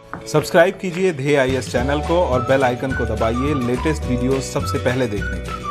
Subscribe कीजिए ध्येय IAS channel को और बेल आइकन को दबाइए लेटेस्ट वीडियो सबसे पहले देखने के लिए।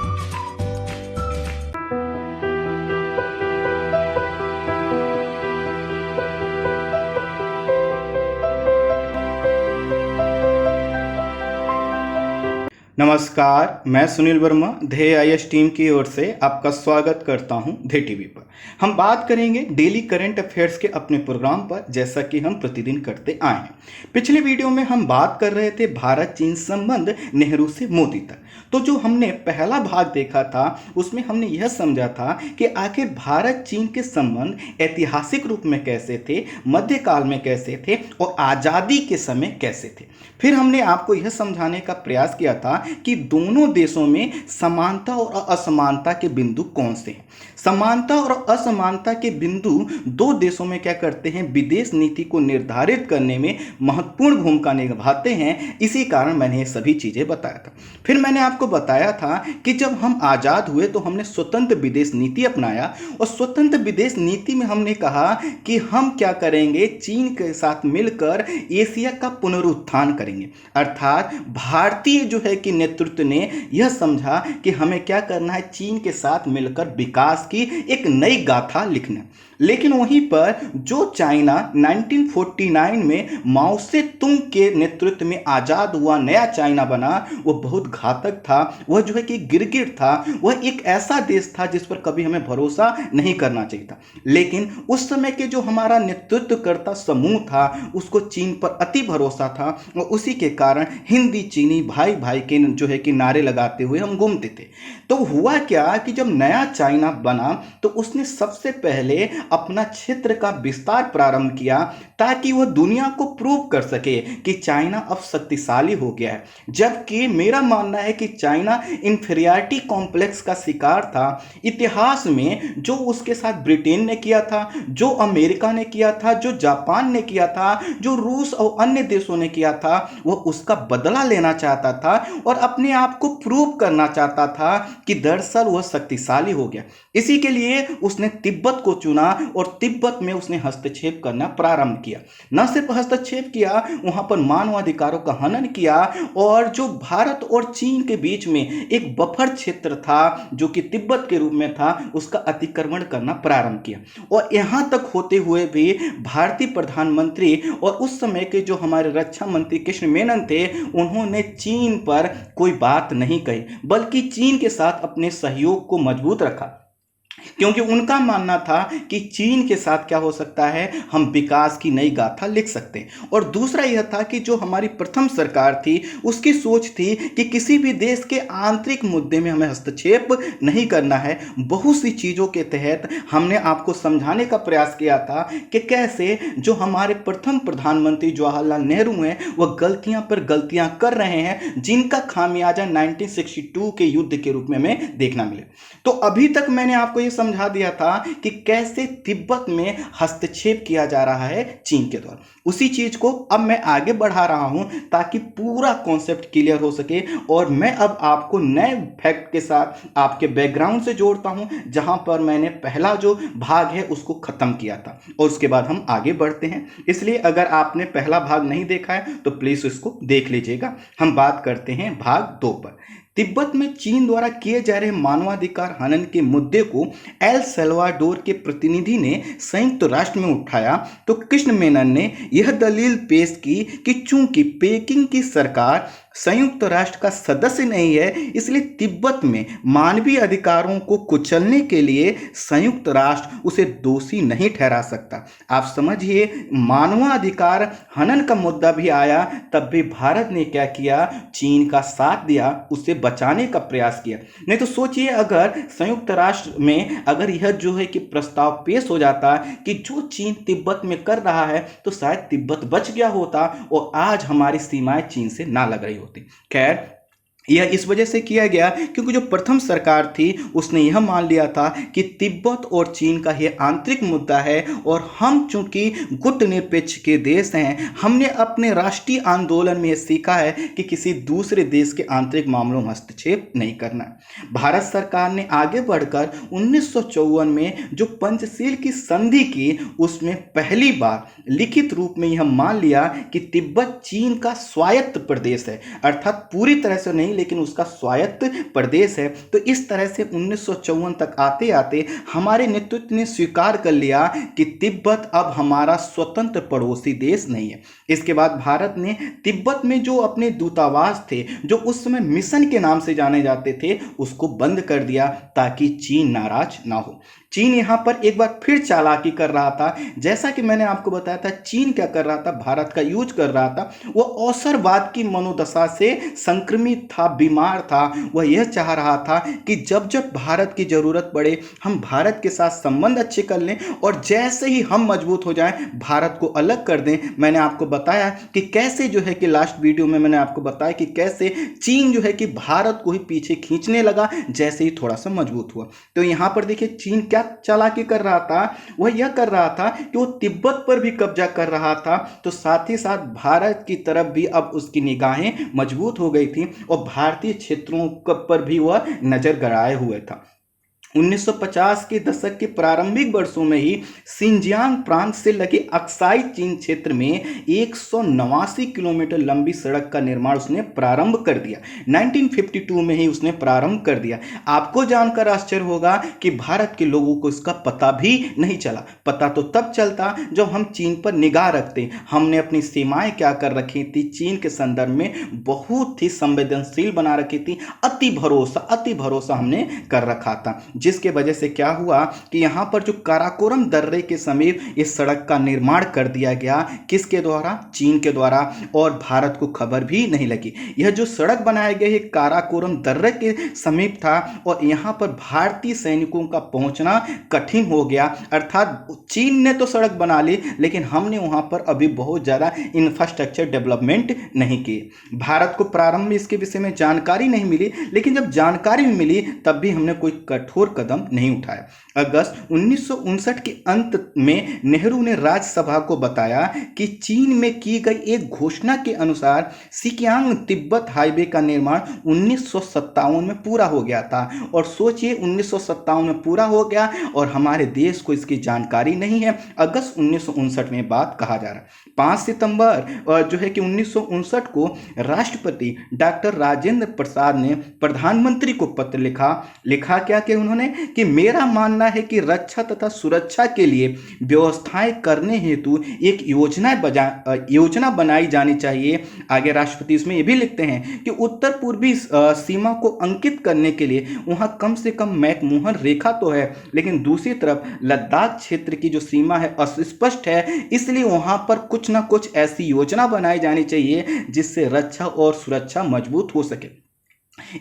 नमस्कार, मैं सुनील वर्मा ध्येय आईएएस टीम की ओर से आपका स्वागत करता हूं ध्येय टीवी पर। हम बात करेंगे डेली करंट अफेयर्स के अपने प्रोग्राम पर, जैसा कि हम प्रतिदिन करते आए हैं। पिछले वीडियो में हम बात कर रहे थे भारत चीन संबंध नेहरू से मोदी तक। तो जो हमने पहला भाग देखा था उसमें हमने यह समझा था कि आखिर भारत चीन के संबंध ऐतिहासिक रूप में कैसे थे, मध्यकाल में कैसे थे और आज़ादी के समय कैसे थे। फिर हमने आपको यह समझाने का प्रयास किया था कि दोनों देशों में समानता और असमानता के बिंदु कौन से हैं। समानता और असमानता के बिंदु दो देशों में क्या करते हैं, विदेश नीति को निर्धारित करने में महत्वपूर्ण भूमिका निभाते हैं। इसी कारण मैंने ये सभी चीज़ें बताया था। फिर मैंने आपको बताया था कि जब हम आज़ाद हुए तो हमने स्वतंत्र विदेश नीति अपनाया और स्वतंत्र विदेश नीति में हमने कहा कि हम क्या करेंगे, चीन के साथ मिलकर एशिया का पुनरुत्थान करेंगे। अर्थात भारतीय जो है कि नेतृत्व ने यह समझा कि हमें क्या करना है, चीन के साथ मिलकर विकास की एक नई गाथा लिखना। लेकिन वहीं पर जो चाइना 1949 में माओ से तुंग के नेतृत्व में आज़ाद हुआ नया चाइना बना, वो बहुत घातक था। वह जो है कि गिरगिट था। वह एक ऐसा देश था जिस पर कभी हमें भरोसा नहीं करना चाहिए था। लेकिन उस समय के जो हमारा नेतृत्व करता समूह था उसको चीन पर अति भरोसा था और उसी के कारण हिंदी चीनी भाई भाई के जो है कि नारे लगाते हुए हम घूमते थे। तो हुआ क्या कि जब नया चाइना बना तो उसने सबसे पहले अपना क्षेत्र का विस्तार प्रारंभ किया ताकि वह दुनिया को प्रूव कर सके कि चाइना अब शक्तिशाली हो गया है। जबकि मेरा मानना है कि चाइना इंफीरियरिटी कॉम्प्लेक्स का शिकार था। इतिहास में जो उसके साथ ब्रिटेन ने किया था, जो अमेरिका ने किया था, जो जापान ने किया था, जो रूस और अन्य देशों ने किया था, वह उसका बदला लेना चाहता था और अपने आप को प्रूव करना चाहता था कि दरअसल वह शक्तिशाली हो गया। इसी के लिए उसने तिब्बत को चुना और तिब्बत में उसने हस्तक्षेप करना प्रारंभ किया। न सिर्फ हस्तक्षेप किया, वहां पर मानवाधिकारों का हनन किया और जो भारत और चीन के बीच में एक बफर क्षेत्र था जो कि तिब्बत के रूप में था, उसका अतिक्रमण करना प्रारंभ किया। और यहां तक होते हुए भी भारतीय प्रधानमंत्री और उस समय के जो हमारे रक्षा मंत्री कृष्ण मेनन थे, उन्होंने चीन पर कोई बात नहीं कही, बल्कि चीन के साथ अपने सहयोग को मजबूत रखा, क्योंकि उनका मानना था कि चीन के साथ क्या हो सकता है, हम विकास की नई गाथा लिख सकते हैं। और दूसरा यह था कि जो हमारी प्रथम सरकार थी उसकी सोच थी कि किसी भी देश के आंतरिक मुद्दे में हमें हस्तक्षेप नहीं करना है। बहुत सी चीज़ों के तहत हमने आपको समझाने का प्रयास किया था कि कैसे जो हमारे प्रथम प्रधानमंत्री जवाहरलाल नेहरू हैं वह गलतियां पर गलतियां कर रहे हैं, जिनका खामियाजा 1962 के युद्ध के रूप में हमें देखना मिले। तो अभी तक मैंने आपको यह समझा दिया था कि कैसे तिब्बत में हस्तक्षेप किया जा रहा है चीन के द्वारा। उसी चीज को अब मैं आगे बढ़ा रहा हूं ताकि पूरा कॉन्सेप्ट क्लियर हो सके और मैं अब आपको नए फैक्ट के साथ आपके बैकग्राउंड से जोड़ता हूं, जहां पर मैंने पहला जो भाग है उसको खत्म किया था और उसके बाद हम आगे बढ़ते हैं। इसलिए अगर आपने पहला भाग नहीं देखा है तो प्लीज उसको देख लीजिएगा। हम बात करते हैं भाग 2 पर। तिब्बत में चीन द्वारा किए जा रहे मानवाधिकार हनन के मुद्दे को एल सल्वाडोर के प्रतिनिधि ने संयुक्त राष्ट्र में उठाया तो कृष्ण मेनन ने यह दलील पेश की कि चूंकि पेकिंग की सरकार संयुक्त राष्ट्र का सदस्य नहीं है, इसलिए तिब्बत में मानवीय अधिकारों को कुचलने के लिए संयुक्त राष्ट्र उसे दोषी नहीं ठहरा सकता। आप समझिए, मानवाधिकार हनन का मुद्दा भी आया तब भी भारत ने क्या किया, चीन का साथ दिया, उसे बचाने का प्रयास किया। नहीं तो सोचिए, अगर संयुक्त राष्ट्र में अगर यह जो है कि प्रस्ताव पेश हो जाता कि जो चीन तिब्बत में कर रहा है तो शायद तिब्बत बच गया होता और आज हमारी सीमाएं चीन से ना लग रही होती। खैर, यह इस वजह से किया गया क्योंकि जो प्रथम सरकार थी उसने यह मान लिया था कि तिब्बत और चीन का यह आंतरिक मुद्दा है, और हम चूंकि गुटनिरपेक्ष के देश हैं, हमने अपने राष्ट्रीय आंदोलन में यह सीखा है कि किसी दूसरे देश के आंतरिक मामलों में हस्तक्षेप नहीं करना। भारत सरकार ने आगे बढ़कर 1954 में जो पंचशील की संधि की, उसमें पहली बार लिखित रूप में यह मान लिया कि तिब्बत चीन का स्वायत्त प्रदेश है, अर्थात पूरी तरह से नहीं लेकिन उसका स्वायत्त प्रदेश है। तो इस तरह से 1954 तक आते आते हमारे नेतृत्व ने स्वीकार कर लिया कि तिब्बत अब हमारा स्वतंत्र पड़ोसी देश नहीं है। इसके बाद भारत ने तिब्बत में जो अपने दूतावास थे, जो उस समय मिशन के नाम से जाने जाते थे, उसको बंद कर दिया ताकि चीन नाराज ना हो। चीन यहां पर एक बार फिर चालाकी कर रहा था। जैसा कि मैंने आपको बताया था, चीन क्या कर रहा था, भारत का यूज कर रहा था। वो अवसरवाद की मनोदशा से संक्रमित था, बीमार था। वह यह चाह रहा था कि जब जब भारत की जरूरत पड़े हम भारत के साथ संबंध अच्छे कर लें, और जैसे ही हम मजबूत हो जाएं भारत को अलग कर दें। मैंने आपको बताया कि कैसे जो है कि लास्ट वीडियो में मैंने आपको बताया कि कैसे चीन जो है कि भारत को ही पीछे खींचने लगा जैसे ही थोड़ा सा मजबूत हुआ। तो यहां पर देखिए चीन क्या चालाकी कर रहा था, वह यह कर रहा था कि वो तिब्बत पर भी कब्जा कर रहा था, तो साथ ही साथ भारत की तरफ भी अब उसकी निगाहें मजबूत हो गई थी और भारतीय क्षेत्रों पर भी वह नजर गड़ाए हुए था। 1950 के दशक के प्रारंभिक वर्षों में ही सिंजियांग प्रांत से लगे अक्साई चीन क्षेत्र में 189 किलोमीटर लंबी सड़क का निर्माण उसने प्रारंभ कर दिया। 1952 में ही उसने प्रारंभ कर दिया। आपको जानकर आश्चर्य होगा कि भारत के लोगों को इसका पता भी नहीं चला। पता तो तब चलता जब हम चीन पर निगाह रखते। हमने अपनी सीमाएं क्या कर रखी थी, चीन के संदर्भ में बहुत ही संवेदनशील बना रखी थी। अति भरोसा हमने कर रखा था, जिसके वजह से क्या हुआ कि यहां पर जो काराकोरम दर्रे के समीप इस सड़क का निर्माण कर दिया गया। किसके द्वारा? चीन के द्वारा, और भारत को खबर भी नहीं लगी। यह जो सड़क बनाया गया है काराकोरम दर्रे के समीप था, और यहां पर भारतीय सैनिकों का पहुंचना कठिन हो गया। अर्थात चीन ने तो सड़क बना ली, लेकिन हमने वहां पर अभी बहुत ज्यादा इंफ्रास्ट्रक्चर डेवलपमेंट नहीं की। भारत को प्रारंभ में इसके विषय में जानकारी नहीं मिली, लेकिन जब जानकारी मिली तब भी हमने कोई कठोर कदम नहीं उठाया। अगस्त 1959 के अंत में नेहरू ने राज्यसभा को बताया कि चीन में की गई एक घोषणा के अनुसार सिकियांग तिब्बत हाईवे का निर्माण 1957 में पूरा हो गया था। और सोचिए 1957 में पूरा हो गया और हमारे देश को इसकी जानकारी नहीं है। अगस्त 1959 में बात कहा जा रहा है। 5 सितंबर जो है कि 1959 को राष्ट्रपति डॉक्टर राजेंद्र प्रसाद ने प्रधानमंत्री को पत्र लिखा क्या कि उन्होंने कि मेरा मानना है कि रक्षा तथा सुरक्षा के लिए व्यवस्थाएं करने हेतु एक योजना बनाई जानी चाहिए। आगे राष्ट्रपति इसमें यह भी लिखते हैं कि उत्तर पूर्वी सीमा को अंकित करने के लिए वहां कम से कम मैकमोहन रेखा तो है, लेकिन दूसरी तरफ लद्दाख क्षेत्र की जो सीमा है अस्पष्ट है। इसलिए वहां पर कुछ ना कुछ ऐसी योजना बनाई जानी चाहिए जिससे रक्षा और सुरक्षा मजबूत हो सके।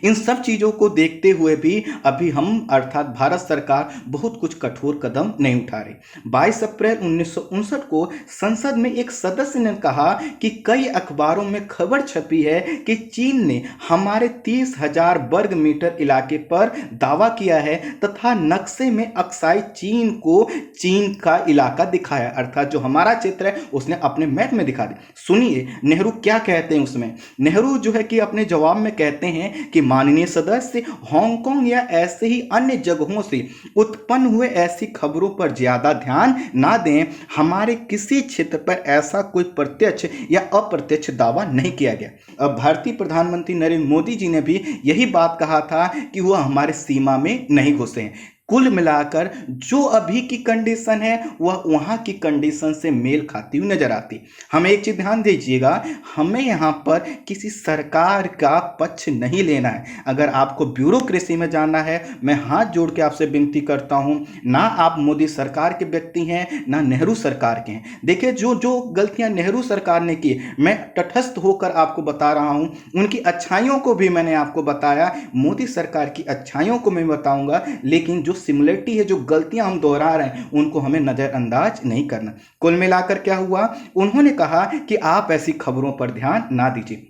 इन सब चीजों को देखते हुए भी अभी हम अर्थात भारत सरकार बहुत कुछ कठोर कदम नहीं उठा रही। 22 अप्रैल 1959 को संसद में एक सदस्य ने कहा कि कई अखबारों में खबर छपी है कि चीन ने हमारे 30,000 वर्ग मीटर इलाके पर दावा किया है तथा नक्शे में अक्साई चीन को चीन का इलाका दिखाया, अर्थात जो हमारा क्षेत्र है उसने अपने मैप में दिखा दिया। सुनिए नेहरू क्या कहते हैं उसमें। नेहरू जो है कि अपने जवाब में कहते हैं कि माननीय सदस्य हांगकांग या ऐसे ही अन्य जगहों से उत्पन्न हुए ऐसी खबरों पर ज्यादा ध्यान ना दें। हमारे किसी क्षेत्र पर ऐसा कोई प्रत्यक्ष या अप्रत्यक्ष दावा नहीं किया गया। अब भारतीय प्रधानमंत्री नरेंद्र मोदी जी ने भी यही बात कहा था कि वह हमारे सीमा में नहीं घुसे हैं। कुल मिलाकर जो अभी की कंडीशन है वह वहां की कंडीशन से मेल खाती हुई नजर आती। हमें एक चीज ध्यान दीजिएगा, हमें यहां पर किसी सरकार का पक्ष नहीं लेना है। अगर आपको ब्यूरोक्रेसी में जानना है, मैं हाथ जोड़ के आपसे विनती करता हूं, ना आप मोदी सरकार के व्यक्ति हैं ना नेहरू सरकार के हैं। देखिए जो गलतियां नेहरू सरकार ने की, मैं तटस्थ होकर आपको बता रहा हूं। उनकी अच्छाइयों को भी मैंने आपको बताया, मोदी सरकार की अच्छाइयों को मैं बताऊंगा, लेकिन जो सिमिलरिटी है, जो गलतियां हम दोहरा रहे हैं, उनको हमें नजरअंदाज नहीं करना। कुल मिलाकर क्या हुआ, उन्होंने कहा कि आप ऐसी खबरों पर ध्यान ना दीजिए।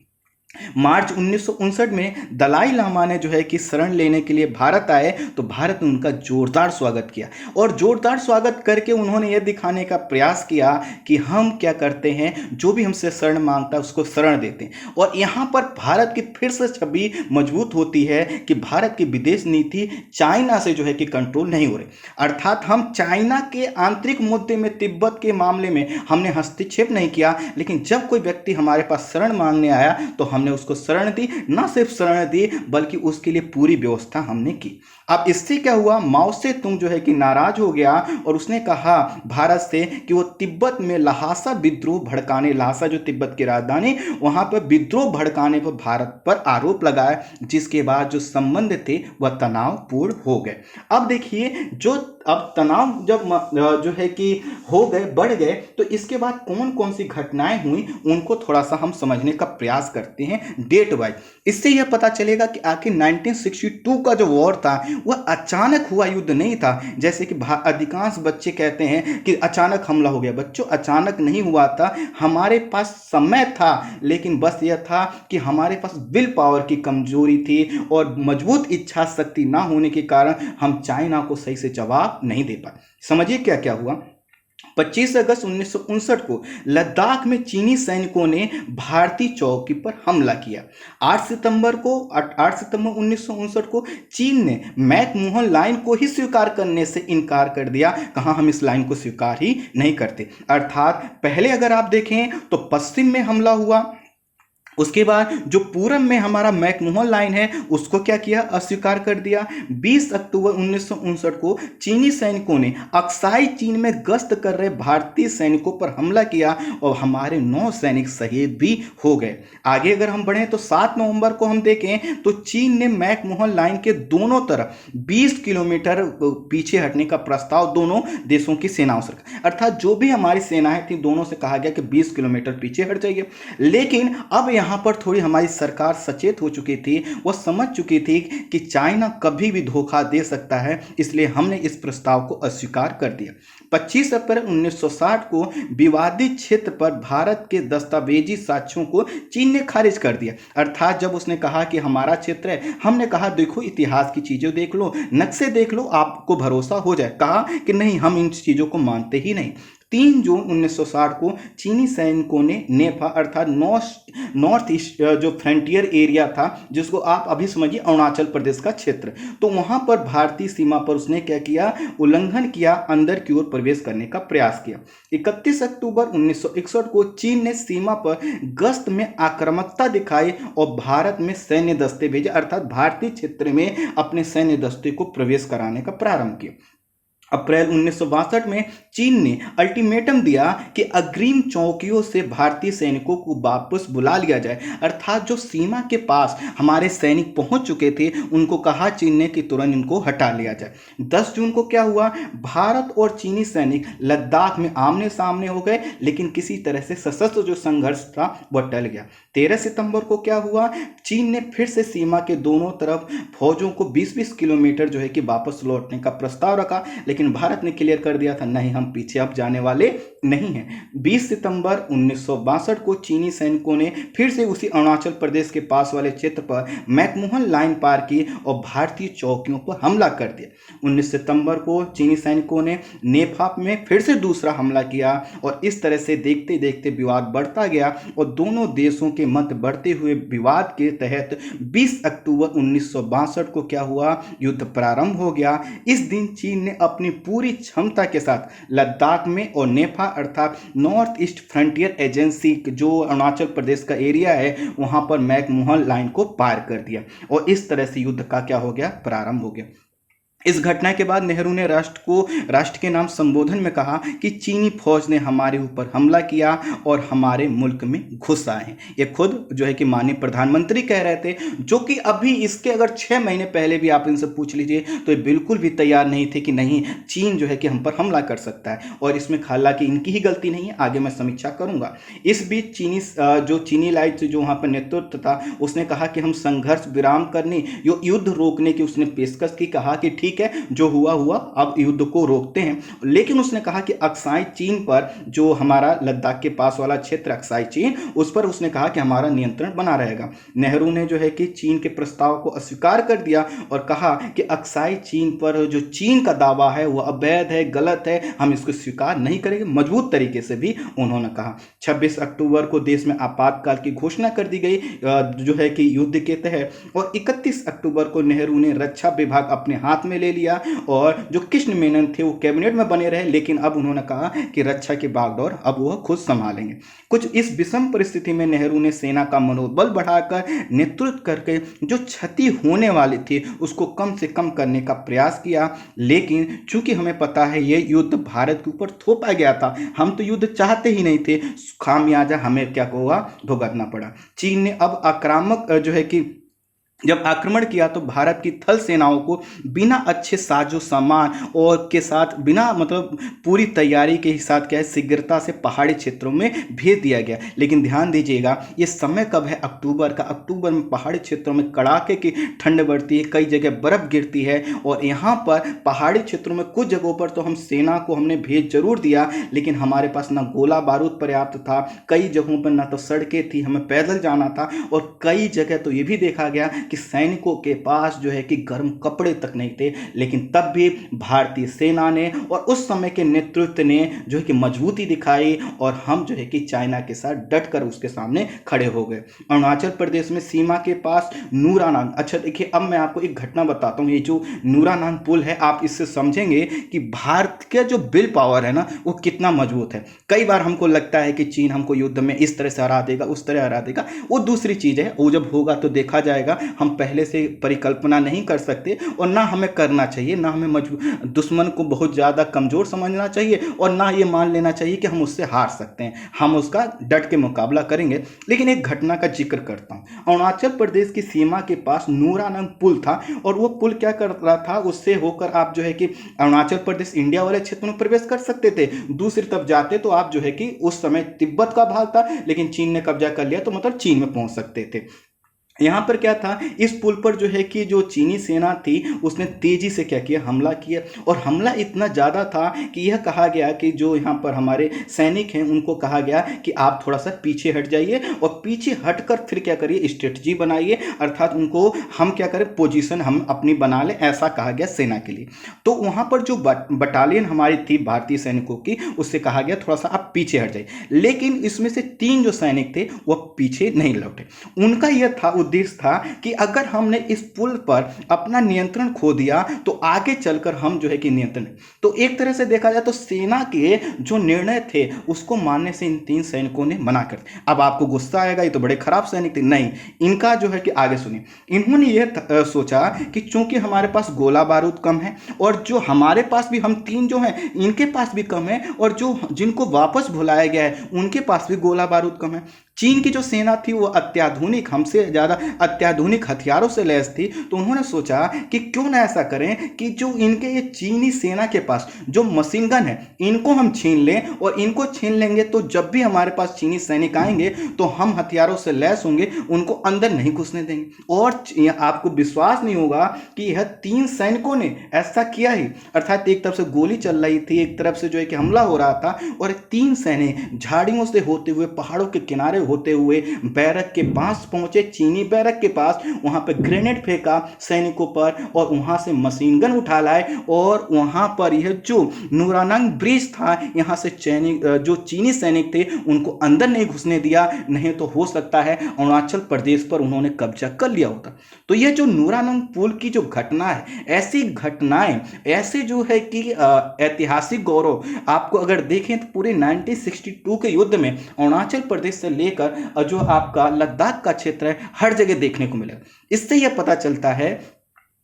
मार्च 1959 में दलाई लामा ने जो है कि शरण लेने के लिए भारत आए, तो भारत ने उनका जोरदार स्वागत किया और जोरदार स्वागत करके उन्होंने यह दिखाने का प्रयास किया कि हम क्या करते हैं, जो भी हमसे शरण मांगता है उसको शरण देते हैं। और यहाँ पर भारत की फिर से छवि मजबूत होती है कि भारत की विदेश नीति चाइना से जो है कि कंट्रोल नहीं हो रही, अर्थात हम चाइना के आंतरिक मुद्दे में, तिब्बत के मामले में हमने हस्तक्षेप नहीं किया, लेकिन जब कोई व्यक्ति हमारे पास शरण मांगने आया तो हमने उसको शरण दी, ना सिर्फ शरण दी बल्कि उसके लिए पूरी व्यवस्था हमने की। अब इससे क्या हुआ, माओ से तुंग जो है कि नाराज हो गया और उसने कहा भारत से कि वो तिब्बत में लहासा विद्रोह भड़काने, लहासा जो तिब्बत की राजधानी, वहां पर विद्रोह भड़काने पर भारत पर आरोप लगाया, जिसके बाद जो संबंध थे वह तनावपूर्ण हो गए। अब देखिए, जो अब तनाव जब जो है कि हो गए, बढ़ गए, तो इसके बाद कौन कौन सी घटनाएं हुई उनको थोड़ा सा हम समझने का प्रयास करते हैं डेट वाइज। इससे यह पता चलेगा कि आखिर 1962 का जो वॉर था वह अचानक हुआ युद्ध नहीं था, जैसे कि अधिकांश बच्चे कहते हैं कि अचानक हमला हो गया। बच्चों, अचानक नहीं हुआ था, हमारे पास समय था, लेकिन बस यह था कि हमारे पास विल पावर की कमजोरी थी और मजबूत इच्छा शक्ति ना होने के कारण हम चाइना को सही से जवाब नहीं दे पाए। समझिए क्या क्या हुआ। 25 अगस्त 1959 को लद्दाख में चीनी सैनिकों ने भारतीय चौकी पर हमला किया। 8 सितंबर 1959 को चीन ने मैकमोहन लाइन को ही स्वीकार करने से इनकार कर दिया, कहा हम इस लाइन को स्वीकार ही नहीं करते। अर्थात पहले अगर आप देखें तो पश्चिम में हमला हुआ, उसके बाद जो पूरब में हमारा मैकमोहन लाइन है उसको क्या किया, अस्वीकार कर दिया। 20 अक्टूबर 1959 को चीनी सैनिकों ने अक्साई चीन में गश्त कर रहे भारतीय सैनिकों पर हमला किया और हमारे 9 सैनिक शहीद भी हो गए। आगे अगर हम बढ़ें तो 7 नवंबर को हम देखें तो चीन ने मैकमोहन लाइन के दोनों तरफ 20 किलोमीटर पीछे हटने का प्रस्ताव दोनों देशों की सेनाओं से, अर्थात जो भी हमारी सेनाएं थी दोनों से कहा गया कि 20 किलोमीटर पीछे हट जाइए। लेकिन अब यहां पर थोड़ी हमारी सरकार सचेत हो चुकी थी, वह समझ चुकी थी कि चाइना कभी भी धोखा दे सकता है, इसलिए हमने इस प्रस्ताव को अस्वीकार कर दिया। 25 अप्रैल 1960 को विवादित क्षेत्र पर भारत के दस्तावेजी साक्ष्यों को चीन ने खारिज कर दिया। अर्थात जब उसने कहा कि हमारा क्षेत्र है, हमने कहा देखो इतिहास की चीजें देख लो, नक्शे देख लो, आपको भरोसा हो जाए। कहा कि नहीं, हम इन चीजों को मानते ही नहीं। 3 जून 1960 को चीनी सैनिकों ने नेफा अर्थात नॉर्थ ईस्ट जो फ्रंटियर एरिया था, जिसको आप अभी समझिए अरुणाचल प्रदेश का क्षेत्र, तो वहां पर भारतीय सीमा पर उसने क्या किया, उल्लंघन किया, अंदर की ओर प्रवेश करने का प्रयास किया। 31 अक्टूबर 1961 को चीन ने सीमा पर गश्त में आक्रामकता दिखाई और भारत में सैन्य दस्ते भेजे, अर्थात भारतीय क्षेत्र में अपने सैन्य दस्ते को प्रवेश कराने का प्रारंभ किया। अप्रैल 1962 में चीन ने अल्टीमेटम दिया कि अग्रिम चौकियों से भारतीय सैनिकों को वापस बुला लिया जाए, अर्थात जो सीमा के पास हमारे सैनिक पहुंच चुके थे उनको कहा चीन ने कि तुरंत इनको हटा लिया जाए। 10 जून को क्या हुआ, भारत और चीनी सैनिक लद्दाख में आमने सामने हो गए, लेकिन किसी तरह से सशस्त्र जो संघर्ष था वह टल गया। 13 सितंबर को क्या हुआ, चीन ने फिर से सीमा के दोनों तरफ फौजों को 20-20 किलोमीटर जो है कि वापस लौटने का प्रस्ताव रखा, लेकिन भारत ने क्लियर कर दिया था नहीं, हम पीछे अब जाने वाले नहीं हैं। 20 सितंबर 1962 को चीनी सैनिकों ने फिर से उसी अरुणाचल प्रदेश के पास वाले क्षेत्र पर मैकमोहन लाइन पार की और भारतीय चौकियों पर हमला कर दिया। 19 सितंबर को चीनी सैनिकों ने नेफा में फिर से दूसरा हमला किया और इस तरह से देखते देखते विवाद बढ़ता गया और दोनों देशों के मध्य बढ़ते हुए विवाद के तहत 20 अक्टूबर 1962 को क्या हुआ, युद्ध प्रारंभ हो गया। इस दिन चीन ने अपनी पूरी क्षमता के साथ लद्दाख में और नेफा अर्थात नॉर्थ ईस्ट फ्रंटियर एजेंसी जो अरुणाचल प्रदेश का एरिया है वहां पर मैकमोहन लाइन को पार कर दिया और इस तरह से युद्ध का क्या हो गया, प्रारंभ हो गया। इस घटना के बाद नेहरू ने राष्ट्र के नाम संबोधन में कहा कि चीनी फौज ने हमारे ऊपर हमला किया और हमारे मुल्क में घुस आए हैं। ये खुद जो है कि माननीय प्रधानमंत्री कह रहे थे, जो कि अभी इसके अगर 6 महीने पहले भी आप इनसे पूछ लीजिए तो ये बिल्कुल भी तैयार नहीं थे कि नहीं चीन जो है कि हम पर हमला कर सकता है। और इसमें हालांकि इनकी ही गलती नहीं है, आगे मैं समीक्षा करूंगा। इस बीच चीनी लाइट जो वहां पर नेतृत्व था उसने कहा कि हम संघर्ष विराम करने, युद्ध रोकने की उसने पेशकश की, कहा कि ठीक ठीक है, जो हुआ हुआ, अब युद्ध को रोकते हैं। लेकिन उसने कहा कि अक्साई चीन पर, जो हमारा लद्दाख के पास वाला क्षेत्र अक्साई चीन, उस पर उसने कहा कि हमारा नियंत्रण बना रहेगा। नेहरू ने जो है कि चीन के प्रस्ताव को अस्वीकार कर दिया और कहा कि अक्साई चीन पर जो चीन का दावा है वह अवैध है, गलत है, हम इसको स्वीकार नहीं करेंगे, मजबूत तरीके से भी उन्होंने कहा। 26 अक्टूबर को देश में आपातकाल की घोषणा कर दी गई जो है कि युद्ध के तहत, और 31 अक्टूबर को नेहरू ने रक्षा विभाग अपने हाथ में ले लिया और जो कृष्ण मेनन थे वो कैबिनेट में बने रहे, लेकिन अब उन्होंने कहा कि रक्षा की बागडोर अब वह खुद संभालेंगे। कुछ इस विषम परिस्थिति में नेहरू ने सेना का मनोबल बढ़ाकर नेतृत्व करके जो क्षति होने वाली थी उसको कम से कम करने का प्रयास किया। लेकिन चूंकि हमें पता है ये युद्ध भारत के ऊपर थोपा गया था, हम तो युद्ध चाहते ही नहीं थे, खामियाजा हमें क्या हुआ, भुगतना पड़ा। चीन ने अब आक्रामक जो है कि जब आक्रमण किया तो भारत की थल सेनाओं को बिना अच्छे साजो सामान और के साथ, बिना मतलब पूरी तैयारी के साथ क्या है, शीघ्रता से पहाड़ी क्षेत्रों में भेज दिया गया। लेकिन ध्यान दीजिएगा ये समय कब है, अक्टूबर का। अक्टूबर में पहाड़ी क्षेत्रों में कड़ाके की ठंड बढ़ती है, कई जगह बर्फ गिरती है, और यहाँ पर पहाड़ी क्षेत्रों में कुछ जगहों पर तो हम सेना को हमने भेज जरूर दिया, लेकिन हमारे पास ना गोला बारूद पर्याप्त था, कई जगहों पर ना तो सड़कें थी, हमें पैदल जाना था, और कई जगह तो ये भी देखा गया कि सैनिकों के पास जो है कि गर्म कपड़े तक नहीं थे। लेकिन तब भी भारतीय सेना ने और उस समय के नेतृत्व ने जो है कि मजबूती दिखाई, और हम जो है कि चाइना के साथ डटकर उसके सामने खड़े हो गए। अरुणाचल प्रदेश में सीमा के पास नूरानांग, अच्छा देखिए अब मैं आपको एक घटना बताता हूँ। ये जो नूरानांग पुल है, आप इससे समझेंगे कि भारत का जो विल पावर है ना वो कितना मजबूत है। कई बार हमको लगता है कि चीन हमको युद्ध में इस तरह से हरा देगा, उस तरह हरा देगा, वो दूसरी चीज़ है, वो जब होगा तो देखा जाएगा। हम पहले से परिकल्पना नहीं कर सकते, और ना हमें करना चाहिए, ना हमें दुश्मन को बहुत ज़्यादा कमज़ोर समझना चाहिए, और ना ये मान लेना चाहिए कि हम उससे हार सकते हैं। हम उसका डट के मुकाबला करेंगे। लेकिन एक घटना का जिक्र करता हूँ। अरुणाचल प्रदेश की सीमा के पास नूरानांग पुल था, और वो पुल क्या कर रहा था, उससे होकर आप जो है कि अरुणाचल प्रदेश इंडिया वाले क्षेत्र में प्रवेश कर सकते थे। दूसरी तरफ जाते तो आप जो है कि उस समय तिब्बत का भाग था, लेकिन चीन ने कब्जा कर लिया, तो मतलब चीन में पहुंच सकते थे। यहाँ पर क्या था, इस पुल पर जो है कि जो चीनी सेना थी उसने तेजी से क्या किया, हमला किया, और हमला इतना ज़्यादा था कि यह कहा गया कि जो यहाँ पर हमारे सैनिक हैं उनको कहा गया कि आप थोड़ा सा पीछे हट जाइए, और पीछे हटकर फिर क्या करिए, स्ट्रेटजी बनाइए, अर्थात उनको हम क्या करें, पोजीशन हम अपनी बना लें, ऐसा कहा गया सेना के लिए। तो वहाँ पर जो बटालियन हमारी थी भारतीय सैनिकों की, उससे कहा गया थोड़ा सा आप पीछे हट जाइए। लेकिन इसमें से 3 जो सैनिक थे वह पीछे नहीं लौटे। उनका यह था उद्देश्य था कि अगर हमने इस पुल पर अपना नियंत्रण खो दिया तो आगे चलकर हम जो है कि नियंत्रण, तो एक तरह से देखा जाए तो सेना के जो निर्णय थे उसको मानने से इन 3 सैनिकों ने मना कर दिया। अब आपको गुस्सा आएगा, ये तो बड़े खराब सैनिक थे, नहीं, इनका जो है कि आगे सुनिए। इन्होंने यह सोचा कि चूंकि हमारे पास गोला बारूद कम है, और जो हमारे पास भी, हम 3 जो हैं इनके पास भी कम है, और जो जिनको वापस बुलाया गया है उनके पास भी गोला बारूद कम है। चीन की जो सेना थी वो अत्याधुनिक, हमसे ज़्यादा अत्याधुनिक हथियारों से लैस थी, तो उन्होंने सोचा कि क्यों ना ऐसा करें कि जो इनके ये चीनी सेना के पास जो मशीन गन है इनको हम छीन लें, और इनको छीन लेंगे तो जब भी हमारे पास चीनी सैनिक आएंगे तो हम हथियारों से लैस होंगे, उनको अंदर नहीं घुसने देंगे। और आपको विश्वास नहीं होगा कि यह 3 सैनिकों ने ऐसा किया ही, अर्थात एक तरफ से गोली चल रही थी, एक तरफ से जो है कि हमला हो रहा था, और 3 सैनिक झाड़ियों से होते हुए, पहाड़ों के किनारे होते हुए बैरक के पास पहुंचे, चीनी बैरक के पास, वहां पर ग्रेनेड फेंका सैनिकों पर, और वहां से मशीन गन उठा लाए, और वहां पर यह जो नूरानांग ब्रिज था, यहां से जो चीनी सैनिक थे उनको अंदर नहीं घुसने दिया, नहीं तो हो सकता है अरुणाचल प्रदेश पर उन्होंने कब्जा कर लिया होता। तो यह जो नूरानांग पुल की जो घटना है, ऐसी घटनाएं, ऐसे जो है कि ऐतिहासिक गौरव आपको अगर देखें तो पूरे 1962 के युद्ध में अरुणाचल प्रदेश से लेकर जो आपका लद्दाख का क्षेत्र है हर जगह देखने को मिलेगा। इससे यह पता चलता है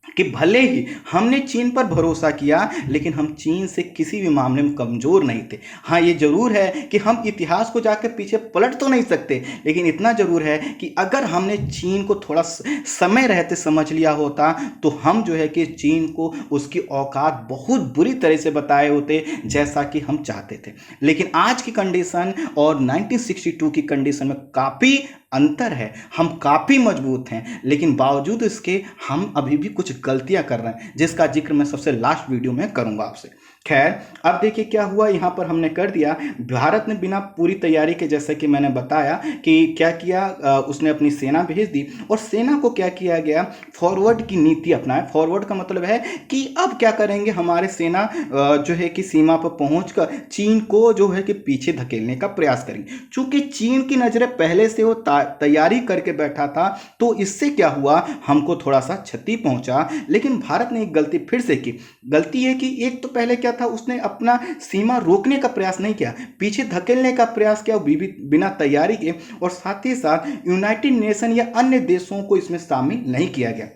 कि भले ही हमने चीन पर भरोसा किया, लेकिन हम चीन से किसी भी मामले में कमज़ोर नहीं थे। हाँ, ये जरूर है कि हम इतिहास को जाकर पीछे पलट तो नहीं सकते, लेकिन इतना जरूर है कि अगर हमने चीन को थोड़ा समय रहते समझ लिया होता तो हम जो है कि चीन को उसकी औकात बहुत बुरी तरह से बताए होते, जैसा कि हम चाहते थे। लेकिन आज की कंडीशन और 1962 की कंडीशन में काफ़ी अंतर है, हम काफ़ी मजबूत हैं, लेकिन बावजूद इसके हम अभी भी कुछ गलतियां कर रहे हैं, जिसका जिक्र मैं सबसे लास्ट वीडियो में करूंगा आपसे। खैर, अब देखिए क्या हुआ, यहाँ पर हमने कर दिया, भारत ने बिना पूरी तैयारी के, जैसे कि मैंने बताया कि क्या किया, उसने अपनी सेना भेज दी और सेना को क्या किया गया, फॉरवर्ड की नीति अपनाया। फॉरवर्ड का मतलब है कि अब क्या करेंगे, हमारे सेना जो है कि सीमा पर पहुंचकर चीन को जो है कि पीछे धकेलने का प्रयास करेंगे। चूंकि चीन की नज़रें पहले से वो तैयारी करके बैठा था, तो इससे क्या हुआ, हमको थोड़ा सा क्षति पहुंचा। लेकिन भारत ने एक गलती फिर से की। गलती है कि एक तो पहले क्या था, उसने अपना सीमा रोकने का प्रयास नहीं किया, पीछे धकेलने का प्रयास किया बिना तैयारी के, और साथ ही साथ यूनाइटेड नेशन या अन्य देशों को इसमें शामिल नहीं किया गया।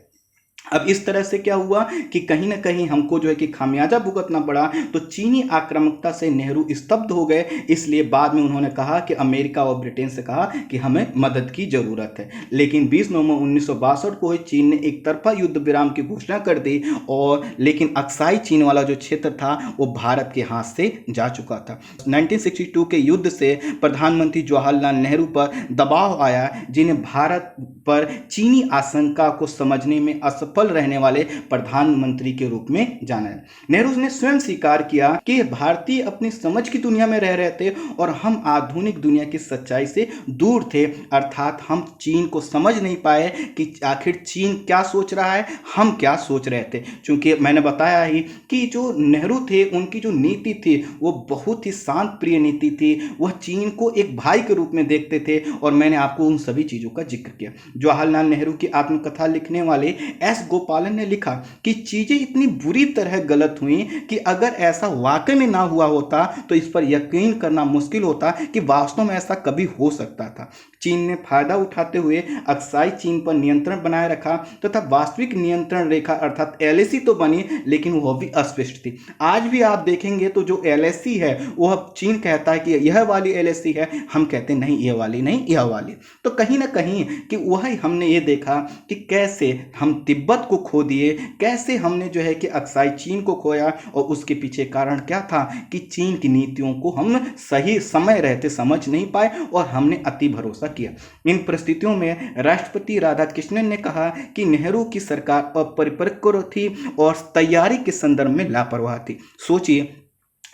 अब इस तरह से क्या हुआ कि कहीं ना कहीं हमको जो है कि खामियाजा भुगतना पड़ा। तो चीनी आक्रामकता से नेहरू स्तब्ध हो गए, इसलिए बाद में उन्होंने कहा कि अमेरिका और ब्रिटेन से कहा कि हमें मदद की जरूरत है। लेकिन 20 नवंबर 1962 को ही चीन ने एक तरफा युद्ध विराम की घोषणा कर दी, और लेकिन अक्साई चीन वाला जो क्षेत्र था वो भारत के हाथ से जा चुका था। 1962 के युद्ध से प्रधानमंत्री जवाहरलाल नेहरू पर दबाव आया, जिन्हें भारत पर चीनी आशंका को समझने में असफल रहने वाले प्रधानमंत्री के रूप में जाना है। नेहरू ने स्वयं स्वीकार किया कि भारतीय अपनी समझ की दुनिया में रह रहे थे और हम आधुनिक दुनिया की सच्चाई से दूर थे, अर्थात हम चीन को समझ नहीं पाए कि आखिर चीन क्या सोच रहा है, हम क्या सोच रहे थे। क्योंकि मैंने बताया ही कि जो नेहरू थे, उनकी जो नीति थी वो बहुत ही शांत प्रिय नीति थी। वह चीन को एक भाई के रूप में देखते थे, और मैंने आपको उन सभी चीजों का जिक्र किया। जवाहरलाल नेहरू की आत्मकथा लिखने वाले एस गोपालन ने लिखा कि चीजें इतनी बुरी तरह गलत हुई कि अगर ऐसा वाकई में ना हुआ होता तो इस पर यकीन करना मुश्किल होता कि वास्तव में ऐसा कभी हो सकता था। चीन ने फायदा उठाते हुए अक्साई चीन पर नियंत्रण बनाए रखा, तथा वास्तविक नियंत्रण रेखा अर्थात एलएसी तो बनी, लेकिन वह भी अस्पष्ट थी। आज भी आप देखेंगे तो जो एलएसी है वह चीन कहता है कि यह वाली एलएसी है, हम कहते नहीं यह वाली नहीं, यह वाली। तो कहीं ना कहीं कि वही हमने ये देखा कि कैसे हम तिब्बत को खो दिए, कैसे हमने जो है कि अक्साई चीन को खोया, और उसके पीछे कारण क्या था कि चीन की नीतियों को हम सही समय रहते समझ नहीं पाए और हमने अति भरोसा किया। इन परिस्थितियों में राष्ट्रपति राधाकृष्णन ने कहा कि नेहरू की सरकार अपरिपक्व थी और तैयारी के संदर्भ में लापरवाह थी। सोचिए,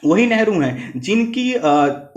वही नेहरू हैं जिनकी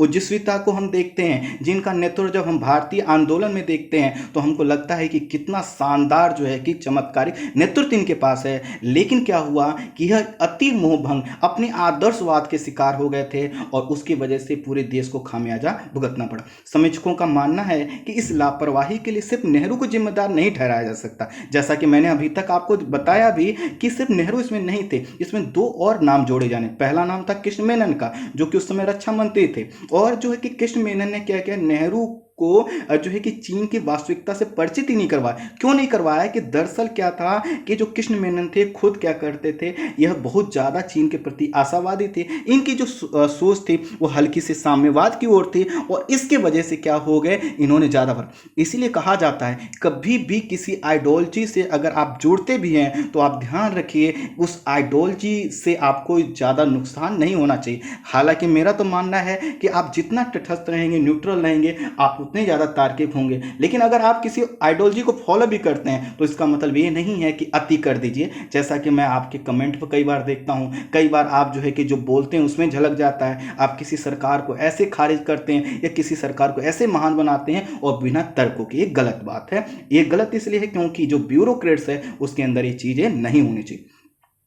ओजस्विता को हम देखते हैं, जिनका नेतृत्व जब हम भारतीय आंदोलन में देखते हैं तो हमको लगता है कि कितना शानदार जो है कि चमत्कारिक नेतृत्व इनके पास है। लेकिन क्या हुआ कि यह अति मोहभंग, अपने आदर्शवाद के शिकार हो गए थे, और उसकी वजह से पूरे देश को खामियाजा भुगतना पड़ा। समीक्षकों का मानना है कि इस लापरवाही के लिए सिर्फ नेहरू को जिम्मेदार नहीं ठहराया जा सकता। जैसा कि मैंने अभी तक आपको बताया भी कि सिर्फ नेहरू इसमें नहीं थे, इसमें दो और नाम जोड़े जाने। पहला नाम था कृष्ण मेनन का, जो कि उस समय रक्षा मंत्री थे, और जो है कि कृष्ण मेनन ने क्या किया, नेहरू को जो है कि चीन की वास्तविकता से परिचित ही नहीं करवाया। क्यों नहीं करवाया कि दरअसल क्या था कि जो कृष्ण मेनन थे खुद क्या करते थे, यह बहुत ज़्यादा चीन के प्रति आशावादी थे। इनकी जो सोच थी वो हल्की से साम्यवाद की ओर थी, और इसके वजह से क्या हो गए, इन्होंने ज़्यादा भर। इसीलिए कहा जाता है कभी भी किसी आइडियोलॉजी से अगर आप जुड़ते भी हैं तो आप ध्यान रखिए उस आइडियोलॉजी से आपको ज़्यादा नुकसान नहीं होना चाहिए। हालांकि मेरा तो मानना है कि आप जितना तटस्थ रहेंगे, न्यूट्रल रहेंगे, आप उतने ज़्यादा तार्किक होंगे। लेकिन अगर आप किसी आइडियोलॉजी को फॉलो भी करते हैं तो इसका मतलब ये नहीं है कि अति कर दीजिए। जैसा कि मैं आपके कमेंट पर कई बार देखता हूँ, कई बार आप जो है कि जो बोलते हैं उसमें झलक जाता है। आप किसी सरकार को ऐसे खारिज करते हैं या किसी सरकार को ऐसे महान बनाते हैं और बिना तर्कों के। ये गलत बात है। ये गलत इसलिए है क्योंकि जो ब्यूरोक्रेट्स है उसके अंदर ये चीज़ें नहीं होनी चाहिए।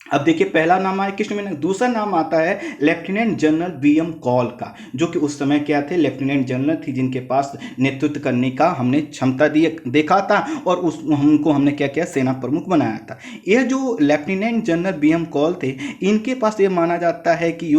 अब देखिए, पहला नाम आया कृष्ण मेनन, दूसरा नाम आता है लेफ्टिनेंट जनरल बीएम कॉल का, जो कि उस समय क्या थे, लेफ्टिनेंट जनरल थी, जिनके पास नेतृत्व करने का हमने क्षमता देखा था, और उनको हमने क्या किया, सेना प्रमुख बनाया था। यह जो लेफ्टिनेंट जनरल बीएम कॉल थे, इनके पास ये माना जाता है कि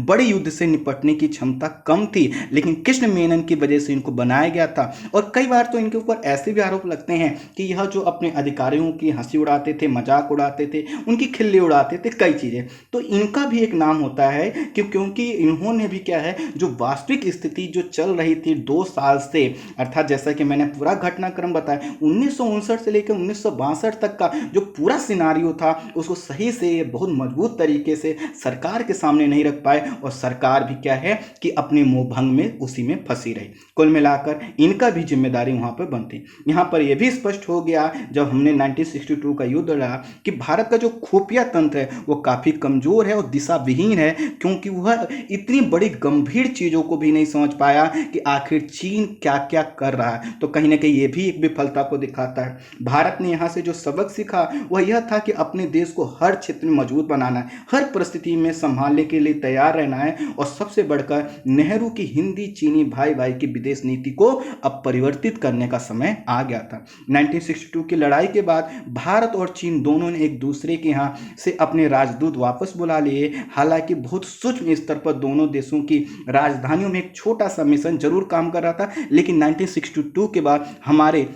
बड़े युद्ध से निपटने की क्षमता कम थी, लेकिन कृष्ण मेनन की वजह से इनको बनाया गया था। और कई बार तो इनके ऊपर ऐसे भी आरोप लगते हैं कि यह जो अपने अधिकारियों की हंसी उड़ाते थे, मजाक उड़ाते थे, उनकी खिल्ली उड़ाते थे, कई चीज़ें। तो इनका भी एक नाम होता है कि क्योंकि इन्होंने भी क्या है, जो वास्तविक स्थिति जो चल रही थी 2 साल से, अर्थात जैसा कि मैंने पूरा घटनाक्रम बताया 1959 से लेकर 1962 तक का जो पूरा सिनारियो था, उसको सही से बहुत मजबूत तरीके से सरकार के सामने नहीं रख पाए, और सरकार भी क्या है कि अपने मोहभंग में उसी में फंसी रही। कुल मिलाकर इनका भी जिम्मेदारी वहां पर बनती। यहाँ पर यह भी स्पष्ट हो गया जब हमने 1962 का युद्ध लड़ा कि भारत का जो खुफिया तंत्र है वो काफ़ी कमज़ोर है और दिशा विहीन है, क्योंकि वह इतनी बड़ी गंभीर चीज़ों को भी नहीं समझ पाया कि आखिर चीन क्या क्या कर रहा है। तो कहीं ना कहीं ये भी एक विफलता को दिखाता है। भारत ने यहाँ से जो सबक सीखा वह यह था कि अपने देश को हर क्षेत्र में मजबूत बनाना है, हर परिस्थिति में संभालने के लिए तैयार रहना है, और सबसे बढ़कर नेहरू की हिंदी चीनी भाई भाई की विदेश नीति को अब परिवर्तित करने का समय आ गया था। 1962 की लड़ाई के बाद भारत और चीन दोनों ने एक दूसरे के यहाँ से अपने राजदूत वापस बुला लिए। हालांकि बहुत सूक्ष्म स्तर पर दोनों देशों की राजधानियों में एक छोटा सा मिशन जरूर काम कर रहा था, लेकिन 1962 के बाद हमारे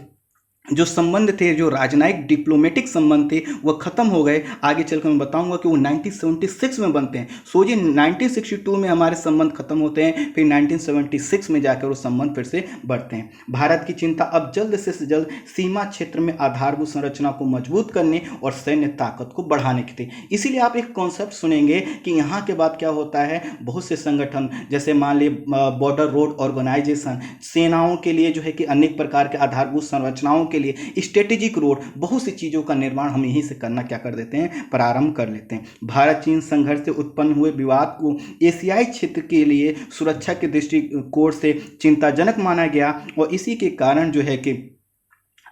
जो संबंध थे, जो राजनयिक डिप्लोमेटिक संबंध थे, वह खत्म हो गए। आगे चलकर मैं बताऊंगा कि वो 1976 में बनते हैं। सोचिए 1962 में हमारे संबंध खत्म होते हैं, फिर 1976 में जाकर वो संबंध फिर से बढ़ते हैं। भारत की चिंता अब जल्द से जल्द सीमा क्षेत्र में आधारभूत संरचना को मजबूत करने और सैन्य ताकत को बढ़ाने की थी। इसीलिए आप एक कॉन्सेप्ट सुनेंगे कि यहाँ के बाद क्या होता है, बहुत से संगठन जैसे मान लीजिए बॉर्डर रोड ऑर्गेनाइजेशन, सेनाओं के लिए जो है कि अनेक प्रकार के आधारभूत संरचनाओं के लिए स्ट्रेटेजिक रोड, बहुत सी चीजों का निर्माण हम यहीं से करना क्या कर देते हैं, प्रारंभ कर लेते हैं। भारत चीन संघर्ष से उत्पन्न हुए विवाद को एशियाई क्षेत्र के लिए सुरक्षा के दृष्टिकोण से चिंताजनक माना गया, और इसी के कारण जो है कि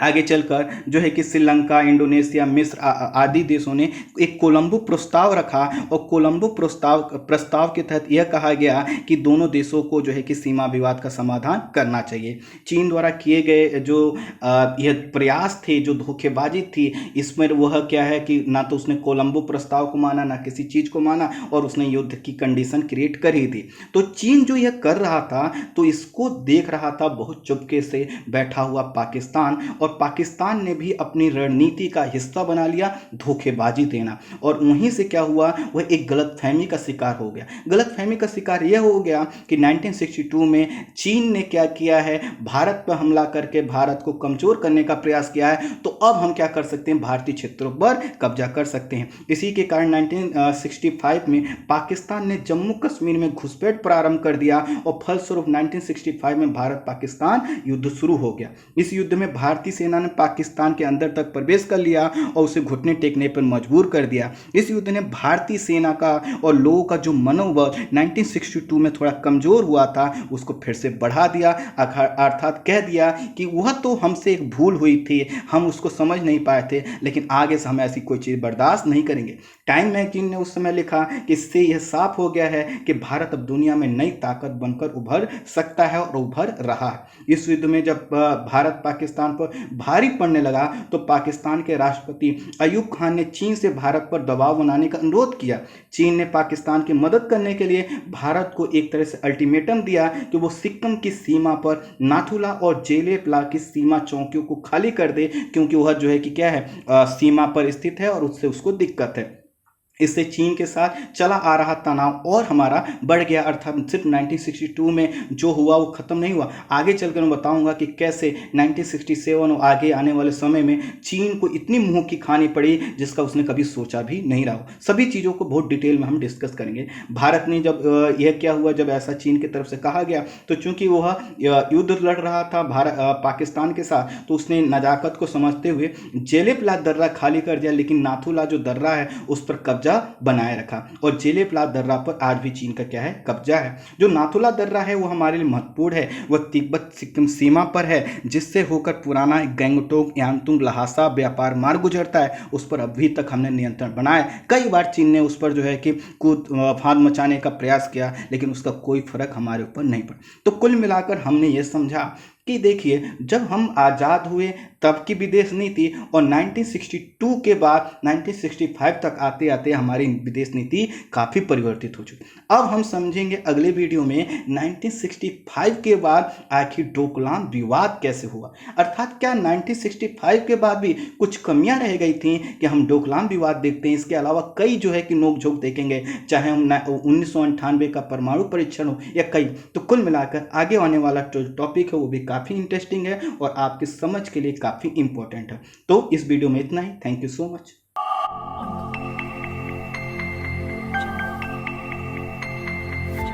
आगे चलकर जो है कि श्रीलंका, इंडोनेशिया, मिस्र आदि देशों ने एक कोलंबो प्रस्ताव रखा, और कोलंबो प्रस्ताव के तहत यह कहा गया कि दोनों देशों को जो है कि सीमा विवाद का समाधान करना चाहिए। चीन द्वारा किए गए जो यह प्रयास थे, जो धोखेबाजी थी, इसमें वह क्या है कि ना तो उसने कोलंबो प्रस्ताव को माना, ना किसी चीज़ को माना, और उसने युद्ध की कंडीशन क्रिएट कर ही दी। तो चीन जो यह कर रहा था, तो इसको देख रहा था बहुत चुपके से बैठा हुआ पाकिस्तान, और पाकिस्तान ने भी अपनी रणनीति का हिस्सा बना लिया धोखेबाजी देना, और वहीं से क्या हुआ, वह एक गलतफहमी का शिकार हो गया। गलतफहमी का शिकार यह हो गया कि 1962 में चीन ने क्या किया है, भारत पर हमला करके भारत को कमजोर करने का प्रयास किया है। तो अब हम क्या कर सकते हैं, भारतीय क्षेत्रों पर कब्जा कर सकते हैं। इसी के कारण 1965 में पाकिस्तान ने जम्मू कश्मीर में घुसपैठ प्रारंभ कर दिया, और फलस्वरूप 1965 में भारत पाकिस्तान युद्ध शुरू हो गया। इस युद्ध में भारतीय सेना ने पाकिस्तान के अंदर तक प्रवेश कर लिया और उसे घुटने टेकने पर मजबूर कर दिया। इस युद्ध ने भारतीय सेना का और लोगों का जो मनोबल 1962 में थोड़ा कमजोर हुआ था, उसको फिर से बढ़ा दिया, अर्थात कह दिया कि वह तो हमसे एक भूल हुई थी, हम उसको समझ नहीं पाए थे, लेकिन आगे से हम ऐसी कोई चीज़ बर्दाश्त नहीं करेंगे। टाइम मैगजीन ने उस समय लिखा कि इससे यह साफ हो गया है कि भारत अब दुनिया में नई ताकत बनकर उभर सकता है और उभर रहा है। इस युद्ध में जब भारत पाकिस्तान पर भारी पड़ने लगा, तो पाकिस्तान के राष्ट्रपति अयूब खान ने चीन से भारत पर दबाव बनाने का अनुरोध किया। चीन ने पाकिस्तान की मदद करने के लिए भारत को एक तरह से अल्टीमेटम दिया कि वो सिक्किम की सीमा पर नाथुला और जेलेपला की सीमा चौकियों को खाली कर दे, क्योंकि वह जो है कि क्या है, सीमा पर स्थित है और उससे उसको दिक्कत है। इससे चीन के साथ चला आ रहा तनाव और हमारा बढ़ गया, अर्थात सिर्फ 1962 में जो हुआ वो ख़त्म नहीं हुआ। आगे चलकर मैं बताऊंगा कि कैसे 1967 और आगे आने वाले समय में चीन को इतनी मुंह की खानी पड़ी जिसका उसने कभी सोचा भी नहीं रहा हो। सभी चीज़ों को बहुत डिटेल में हम डिस्कस करेंगे। भारत ने जब यह क्या हुआ, जब ऐसा चीन की तरफ से कहा गया, तो चूंकि वह युद्ध लड़ रहा था पाकिस्तान के साथ, तो उसने नज़ाकत को समझते हुए जेलेपला दर्रा खाली कर दिया, लेकिन नाथुला जो दर्रा है उस पर कब्जा बनाए रखा, और जेलेपला दर्रा पर आज भी चीन का क्या है, कब्जा है। जो नाथुला दर्रा है वो हमारे लिए महत्वपूर्ण है, वह तिब्बत सिक्किम सीमा पर है, जिससे होकर पुराना गैंगटोक यांगतुंग लहासा व्यापार मार्ग गुजरता है। उस पर अभी तक हमने नियंत्रण बनाया। कई बार चीन ने उस पर जो है कि कूद फांद मचाने का प्रयास किया, लेकिन उसका कोई फर्क हमारे ऊपर नहीं पड़ा। तो कुल मिलाकर हमने ये समझा कि देखिए जब हम आज़ाद हुए तब की विदेश नीति और 1962 के बाद 1965 तक आते आते हमारी विदेश नीति काफ़ी परिवर्तित हो चुकी। अब हम समझेंगे अगले वीडियो में 1965 के बाद आखिर डोकलाम विवाद कैसे हुआ, अर्थात क्या 1965 के बाद भी कुछ कमियां रह गई थी कि हम डोकलाम विवाद देखते हैं। इसके अलावा कई जो है कि नोकझोंक देखेंगे, चाहे हम 1998 का परमाणु परीक्षण हो या कई, तो कुल मिलाकर आगे आने वाला जो टॉपिक है वो भी काफ़ी इंटरेस्टिंग है और आपकी समझ के लिए काफ़ी इंपॉर्टेंट है। तो इस वीडियो में इतना ही। Thank you so much.